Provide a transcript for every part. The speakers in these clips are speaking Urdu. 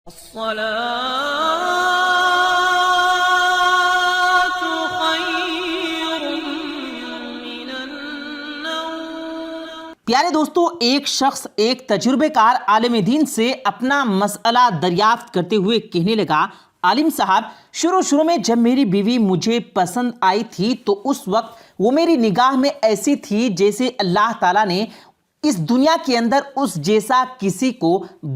الصلاة خير من النوم۔ پیارے دوستو، ایک شخص ایک تجربے کار عالم دین سے اپنا مسئلہ دریافت کرتے ہوئے کہنے لگا، عالم صاحب، شروع میں جب میری بیوی مجھے پسند آئی تھی تو اس وقت وہ میری نگاہ میں ایسی تھی جیسے اللہ تعالیٰ نے اس دنیا کے اندر اس جیسا کسی کو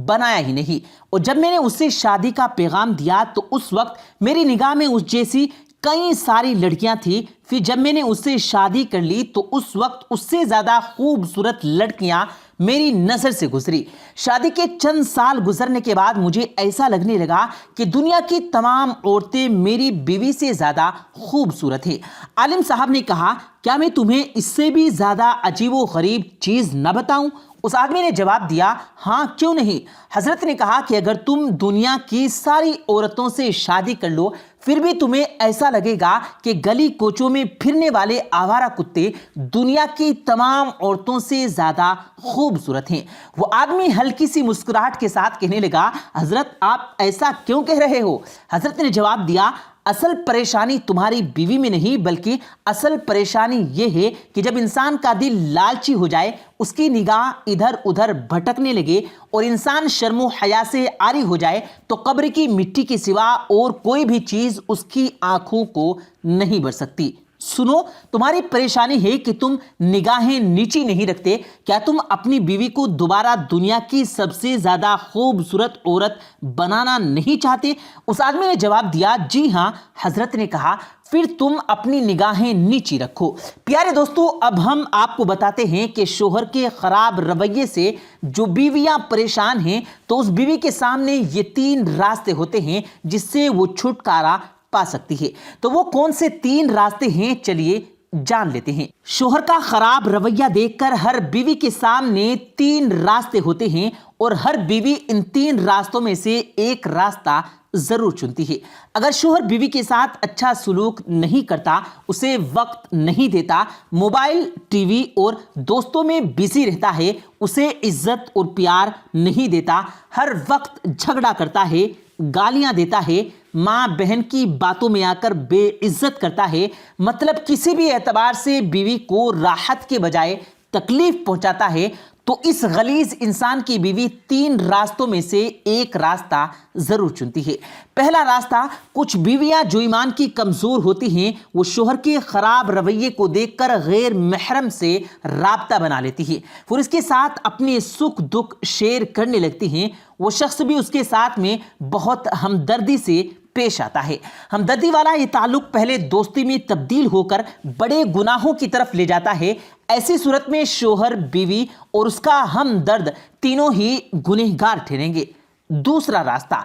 بنایا ہی نہیں، اور جب میں نے اس سے شادی کا پیغام دیا تو اس وقت میری نگاہ میں اس جیسی کئی ساری لڑکیاں تھیں، پھر جب میں نے اس سے شادی کر لی تو اس وقت اس سے زیادہ خوبصورت لڑکیاں میری نظر سے گزری۔ شادی کے چند سال گزرنے کے بعد مجھے ایسا لگنے لگا کہ دنیا کی تمام عورتیں میری بیوی سے زیادہ خوبصورت ہیں۔ عالم صاحب نے کہا، کیا میں تمہیں اس سے بھی زیادہ عجیب و غریب چیز نہ بتاؤں؟ اس آدمی نے جواب دیا، ہاں کیوں نہیں۔ حضرت نے کہا کہ اگر تم دنیا کی ساری عورتوں سے شادی کر لو پھر بھی تمہیں ایسا لگے گا کہ گلی کوچوں میں پھرنے والے آوارہ کتے دنیا کی تمام عورتوں سے زیادہ خوبصورت ہیں۔ وہ آدمی ہلکی سی مسکراہٹ کے ساتھ کہنے لگا، حضرت آپ ایسا کیوں کہہ رہے ہو؟ حضرت نے جواب دیا، اصل پریشانی تمہاری بیوی میں نہیں بلکہ اصل پریشانی یہ ہے کہ جب انسان کا دل لالچی ہو جائے، اس کی نگاہ ادھر ادھر بھٹکنے لگے اور انسان شرم و حیا سے عاری ہو جائے تو قبر کی مٹی کے سوا اور کوئی بھی چیز اس کی آنکھوں کو نہیں بھر سکتی۔ سنو، تمہاری پریشانی ہے کہ تم نگاہیں نیچی نہیں رکھتے۔ کیا تم اپنی بیوی کو دوبارہ دنیا کی سب سے زیادہ خوبصورت عورت بنانا نہیں چاہتے؟ اس آدمی نے جواب دیا، جی ہاں۔ حضرت نے کہا، پھر تم اپنی نگاہیں نیچی رکھو۔ پیارے دوستو، اب ہم آپ کو بتاتے ہیں کہ شوہر کے خراب رویے سے جو بیویاں پریشان ہیں تو اس بیوی کے سامنے یہ 3 راستے ہوتے ہیں جس سے وہ چھٹکارا پا سکتی ہے۔ تو وہ کون سے 3 راستے ہیں، چلیے جان لیتے ہیں۔ شوہر کا خراب رویہ دیکھ کر ہر بیوی کے سامنے 3 راستے ہوتے ہیں اور ہر بیوی ان 3 راستوں میں سے ایک راستہ ضرور چنتی ہے۔ اگر شوہر بیوی کے ساتھ اچھا سلوک نہیں کرتا، اسے وقت نہیں دیتا، موبائل، ٹی وی اور دوستوں میں بزی رہتا ہے، اسے عزت اور پیار نہیں دیتا، ہر وقت جھگڑا کرتا ہے، گالیاں دیتا ہے، ماں بہن کی باتوں میں آ کر بے عزت کرتا ہے، مطلب کسی بھی اعتبار سے بیوی کو راحت کے بجائے تکلیف پہنچاتا ہے، تو اس غلیظ انسان کی بیوی 3 راستوں میں سے ایک راستہ ضرور چنتی ہے۔ پہلا راستہ، کچھ بیویاں جو ایمان کی کمزور ہوتی ہیں وہ شوہر کے خراب رویے کو دیکھ کر غیر محرم سے رابطہ بنا لیتی ہیں، پھر اس کے ساتھ اپنے سکھ دکھ شیئر کرنے لگتی ہیں۔ وہ شخص بھی اس کے ساتھ میں بہت ہمدردی سے پیش آتا ہے۔ ہمدردی والا یہ تعلق پہلے دوستی میں تبدیل ہو کر بڑے گناہوں کی طرف لے جاتا ہے۔ ایسی صورت میں شوہر، بیوی اور اس کا ہمدرد تینوں ہی گنہگار ٹھہریں گے۔ دوسرا راستہ،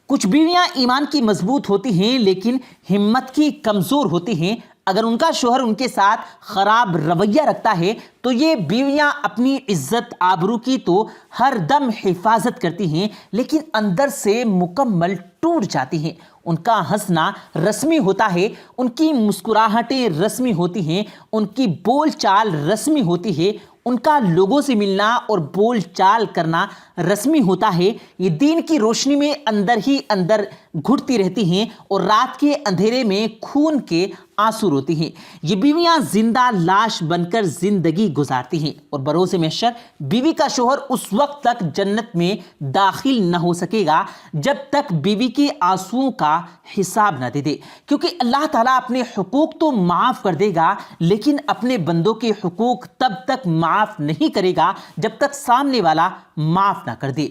کچھ بیویاں ایمان کی مضبوط ہوتی ہیں لیکن ہمت کی کمزور ہوتی ہیں۔ اگر ان کا شوہر ان کے ساتھ خراب رویہ رکھتا ہے تو یہ بیویاں اپنی عزت آبرو کی تو ہر دم حفاظت کرتی ہیں لیکن اندر سے مکمل ٹوٹ جاتی ہیں۔ ان کا ہنسنا رسمی ہوتا ہے، ان کی مسکراہٹیں رسمی ہوتی ہیں، ان کی بول چال رسمی ہوتی ہے، ان کا لوگوں سے ملنا اور بول چال کرنا رسمی ہوتا ہے۔ یہ دین کی روشنی میں اندر ہی اندر گھٹتی رہتی ہیں اور رات کے اندھیرے میں خون کے آنسو روتی ہیں۔ یہ بیویاں زندہ لاش بن کر زندگی گزارتی ہیں اور بروز محشر بیوی کا شوہر اس وقت تک جنت میں داخل نہ ہو سکے گا جب تک بیوی کے آنسوؤں کا حساب نہ دے دے، کیونکہ اللہ تعالیٰ اپنے حقوق تو معاف کر دے گا لیکن اپنے بندوں کے حقوق تب تک معاف نہیں کرے گا جب تک سامنے والا معاف نہ کر دے۔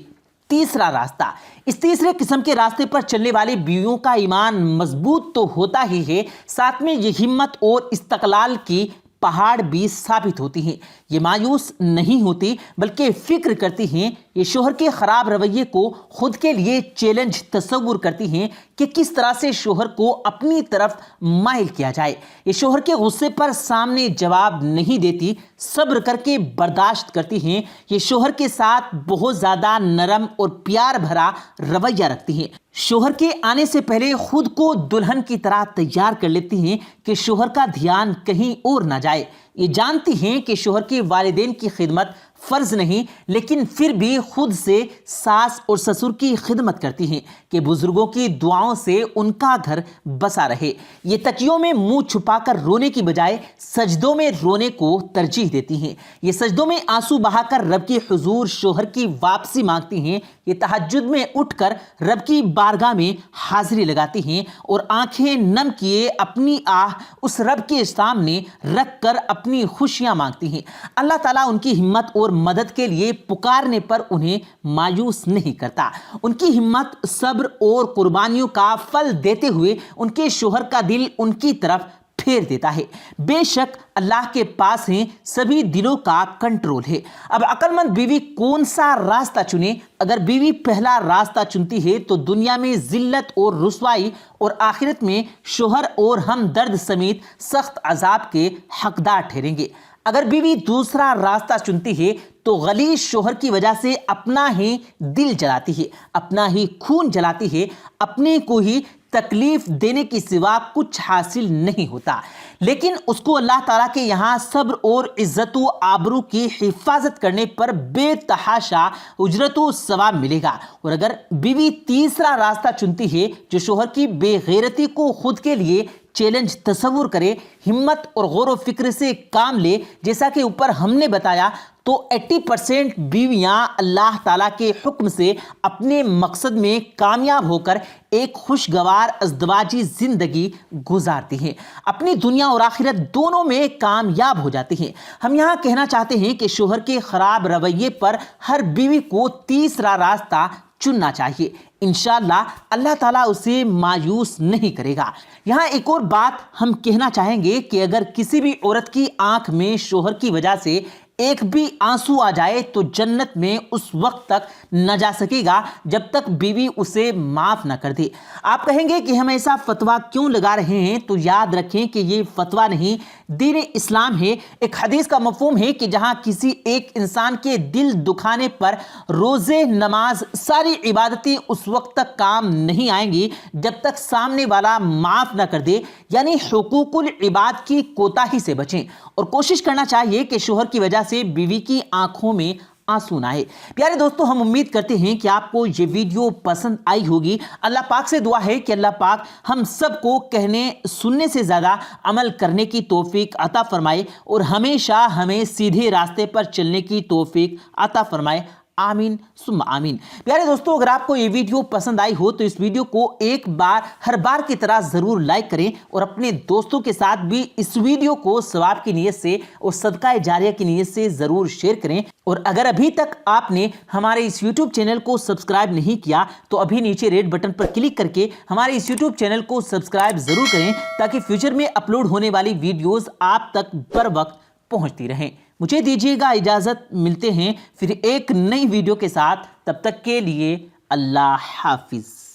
تیسرا راستہ، اس تیسرے قسم کے راستے پر چلنے والے بیویوں کا ایمان مضبوط تو ہوتا ہی ہے، ساتھ میں یہ ہمت اور استقلال کی پہاڑ بھی ثابت ہوتی ہیں۔ یہ مایوس نہیں ہوتی بلکہ فکر کرتی ہیں، یہ شوہر کے خراب رویے کو خود کے لیے چیلنج تصور کرتی ہیں کہ کس طرح سے شوہر کو اپنی طرف مائل کیا جائے۔ یہ شوہر کے غصے پر سامنے جواب نہیں دیتی، صبر کر کے برداشت کرتی ہیں۔ یہ شوہر کے ساتھ بہت زیادہ نرم اور پیار بھرا رویہ رکھتی ہیں۔ شوہر کے آنے سے پہلے خود کو دلہن کی طرح تیار کر لیتی ہیں کہ شوہر کا دھیان کہیں اور نہ جائے۔ یہ جانتی ہیں کہ شوہر کے والدین کی خدمت فرض نہیں، لیکن پھر بھی خود سے ساس اور سسر کی خدمت کرتی ہیں کہ بزرگوں کی دعاؤں سے ان کا گھر بسا رہے۔ یہ تکیوں میں منہ چھپا کر رونے کی بجائے سجدوں میں رونے کو ترجیح دیتی ہیں۔ یہ سجدوں میں آنسو بہا کر رب کے حضور شوہر کی واپسی مانگتی ہیں۔ یہ تہجد میں اٹھ کر رب کی بارگاہ میں حاضری لگاتی ہیں اور آنکھیں نم کیے اپنی آہ اس رب کے سامنے رکھ کر اپنی خوشیاں مانگتی ہیں۔ اللہ تعالیٰ ان کی ہمت اور مدد کے لیے پکارنے پر انہیں مایوس نہیں کرتا۔ ان کی ہمت، صبر اور قربانیوں کا پھل دیتے ہوئے ان کے شوہر کا دل ان کی طرف پھیر دیتا ہے۔ بے شک اللہ کے پاس ہیں سبھی دلوں کا کنٹرول ہے۔ اب عقل مند بیوی کون سا راستہ چنے؟ اگر بیوی پہلا راستہ چنتی ہے تو دنیا میں ذلت اور رسوائی اور آخرت میں شوہر اور ہمدرد سمیت سخت عذاب کے حقدار ٹھہریں گے۔ اگر بیوی دوسرا راستہ چنتی ہے تو غلیظ شوہر کی وجہ سے اپنا ہی دل جلاتی ہے، اپنا ہی خون جلاتی ہے، اپنے کو ہی تکلیف دینے کی سوا کچھ حاصل نہیں ہوتا، لیکن اس کو اللہ تعالیٰ کے یہاں صبر اور عزت و آبرو کی حفاظت کرنے پر بے تحاشا اجرت و ثواب ملے گا۔ اور اگر بیوی تیسرا راستہ چنتی ہے جو شوہر کی بے غیرتی کو خود کے لیے چیلنج تصور کرے، ہمت اور غور و فکر سے کام لے، جیسا کہ اوپر ہم نے بتایا، تو 80% بیویاں اللہ تعالیٰ کے حکم سے اپنے مقصد میں کامیاب ہو کر ایک خوشگوار ازدواجی زندگی گزارتی ہیں، اپنی دنیا اور آخرت دونوں میں کامیاب ہو جاتی ہیں۔ ہم یہاں کہنا چاہتے ہیں کہ شوہر کے خراب رویے پر ہر بیوی کو تیسرا راستہ چننا چاہیے۔ انشاءاللہ اللہ تعالیٰ اسے مایوس نہیں کرے گا۔ یہاں ایک اور بات ہم کہنا چاہیں گے کہ اگر کسی بھی عورت کی آنکھ میں شوہر کی وجہ سے ایک بھی آنسو آ جائے تو جنت میں اس وقت تک نہ جا سکے گا جب تک بیوی اسے معاف نہ کر دے۔ آپ کہیں گے کہ ہم ایسا فتویٰ کیوں لگا رہے ہیں؟ تو یاد رکھیں کہ یہ فتویٰ نہیں، دین اسلام ہے۔ ایک حدیث کا مفہوم ہے کہ جہاں کسی ایک انسان کے دل دکھانے پر روزے، نماز، ساری عبادتیں اس وقت تک کام نہیں آئیں گی جب تک سامنے والا معاف نہ کر دے، یعنی حقوق العباد کی کوتاہی سے بچیں اور کوشش کرنا چاہیے کہ شوہر کی وجہ سے بیوی کی آنکھوں میں آنسو نہ آئے۔ پیارے دوستو، ہم امید کرتے ہیں کہ آپ کو یہ ویڈیو پسند آئی ہوگی۔ اللہ پاک سے دعا ہے کہ اللہ پاک ہم سب کو کہنے سننے سے زیادہ عمل کرنے کی توفیق عطا فرمائے اور ہمیشہ ہمیں سیدھے راستے پر چلنے کی توفیق عطا فرمائے۔ آمین ثم آمین۔ پیارے دوستو، اگر آپ کو یہ ویڈیو پسند آئی ہو تو اس ویڈیو کو ایک بار ہر بار کی طرح ضرور لائک کریں اور اپنے دوستوں کے ساتھ بھی اس ویڈیو کو ثواب کی نیت سے اور صدقہ جاریہ کی نیت سے ضرور شیئر کریں۔ اور اگر ابھی تک آپ نے ہمارے اس یوٹیوب چینل کو سبسکرائب نہیں کیا تو ابھی نیچے ریڈ بٹن پر کلک کر کے ہمارے اس یوٹیوب چینل کو سبسکرائب ضرور کریں تاکہ فیوچر میں اپلوڈ ہونے والی ویڈیوز آپ تک بر وقت پہنچتی رہیں۔ مجھے دیجیے گا اجازت، ملتے ہیں پھر ایک نئی ویڈیو کے ساتھ، تب تک کے لیے اللہ حافظ۔